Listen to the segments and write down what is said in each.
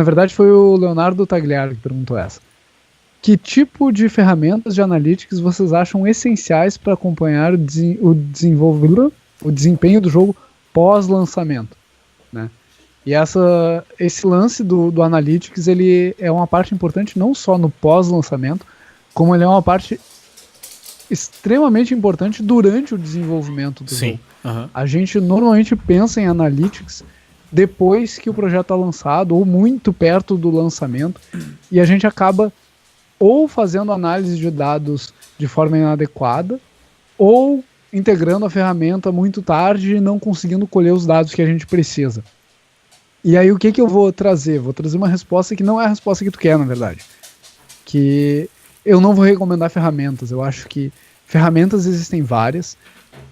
Na verdade foi o Leonardo Tagliari que perguntou essa. Que tipo de ferramentas de analytics vocês acham essenciais para acompanhar o desempenho do jogo pós-lançamento, né? E esse lance do Analytics, ele é uma parte importante não só no pós-lançamento, como ele é uma parte extremamente importante durante o desenvolvimento do jogo. Uhum. A gente normalmente pensa em Analytics depois que o projeto está lançado, ou muito perto do lançamento, e a gente acaba ou fazendo análise de dados de forma inadequada, ou integrando a ferramenta muito tarde e não conseguindo colher os dados que a gente precisa. E aí o que eu vou trazer? Vou trazer uma resposta que não é a resposta que tu quer, na verdade. Que eu não vou recomendar ferramentas. Eu acho que ferramentas existem várias.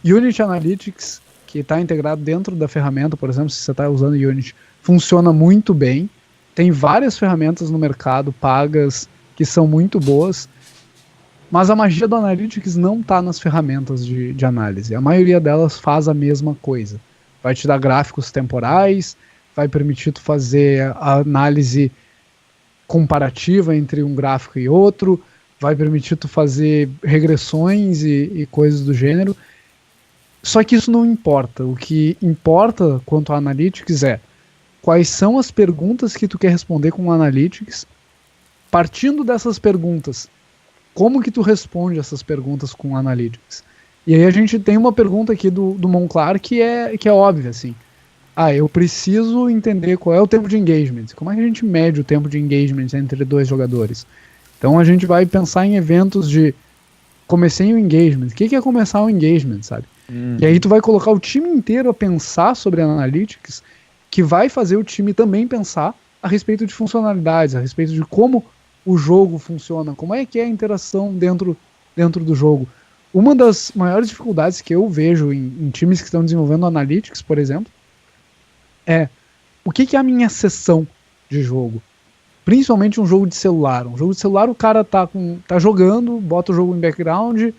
Unity Analytics, que está integrado dentro da ferramenta, por exemplo, se você está usando Unity, funciona muito bem. Tem várias ferramentas no mercado pagas que são muito boas. Mas a magia do Analytics não está nas ferramentas de análise. A maioria delas faz a mesma coisa. Vai te dar gráficos temporais, vai permitir tu fazer a análise comparativa entre um gráfico e outro, vai permitir tu fazer regressões e coisas do gênero. Só que isso não importa. O que importa quanto a Analytics é quais são as perguntas que tu quer responder com o Analytics. Partindo dessas perguntas, como que tu responde essas perguntas com o Analytics? E aí a gente tem uma pergunta aqui do Monclar que é óbvia, assim. Eu preciso entender qual é o tempo de engagement. Como é que a gente mede o tempo de engagement entre dois jogadores? Então a gente vai pensar em eventos de comecei o engagement. O que é começar o engagement, sabe? E aí tu vai colocar o time inteiro a pensar sobre Analytics, que vai fazer o time também pensar a respeito de funcionalidades, a respeito de como o jogo funciona, como é que é a interação dentro do jogo. Uma das maiores dificuldades que eu vejo em times que estão desenvolvendo Analytics, por exemplo, é o que é a minha sessão de jogo. Principalmente um jogo de celular. Um jogo de celular o cara tá jogando, bota o jogo em background,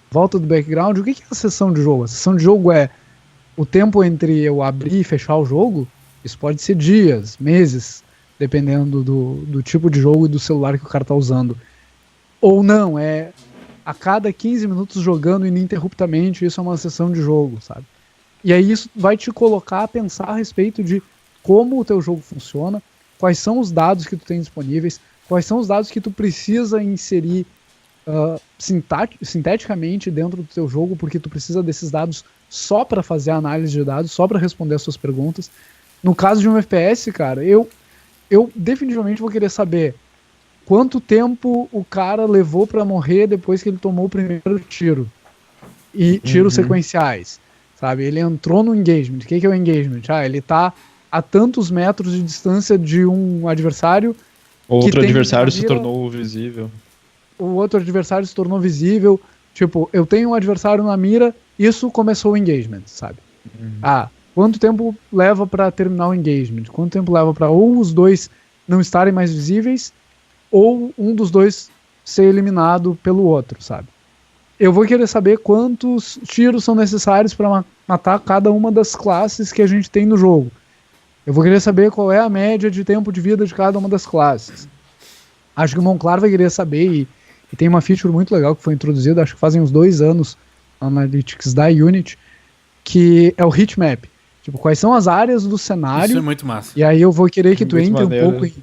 volta do background. O que é a sessão de jogo? A sessão de jogo é o tempo entre eu abrir e fechar o jogo. Isso pode ser dias, meses, dependendo do tipo de jogo e do celular que o cara tá usando. Ou não, é a cada 15 minutos jogando ininterruptamente, isso é uma sessão de jogo, sabe? E aí isso vai te colocar a pensar a respeito de como o teu jogo funciona, quais são os dados que tu tem disponíveis, quais são os dados que tu precisa inserir sinteticamente dentro do teu jogo, porque tu precisa desses dados só para fazer a análise de dados, só para responder as suas perguntas. No caso de um FPS, cara, eu definitivamente vou querer saber quanto tempo o cara levou para morrer depois que ele tomou o primeiro tiro. E tiros sequenciais, sabe? Ele entrou no engagement. O que é o engagement? Ele tá a tantos metros de distância de um adversário. Outro adversário se tornou visível. O outro adversário se tornou visível. Tipo, eu tenho um adversário na mira, isso começou o engagement, sabe? Quanto tempo leva para terminar o engagement? Quanto tempo leva para ou os dois não estarem mais visíveis, ou um dos dois ser eliminado pelo outro, sabe? Eu vou querer saber quantos tiros são necessários para matar cada uma das classes que a gente tem no jogo. Eu vou querer saber qual é a média de tempo de vida de cada uma das classes. Acho que o Monclar vai querer saber, e tem uma feature muito legal que foi introduzida, acho que fazem uns 2 anos, na Analytics da Unity, que é o heatmap. Tipo, quais são as áreas do cenário. Isso é muito massa. E aí eu vou querer que tu entre maneiro. um pouco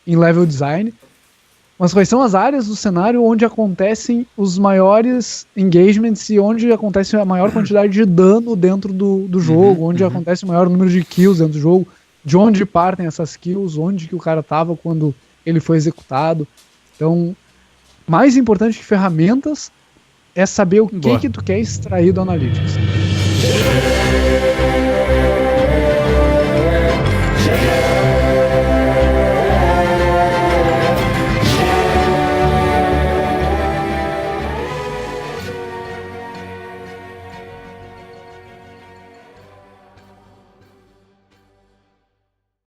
em level design. Mas quais são as áreas do cenário onde acontecem os maiores engagements e onde acontece a maior quantidade de dano dentro do jogo, onde acontece o maior número de kills dentro do jogo, de onde partem essas kills, onde que o cara tava quando ele foi executado. Então, mais importante que ferramentas é saber o que tu quer extrair do Analytics.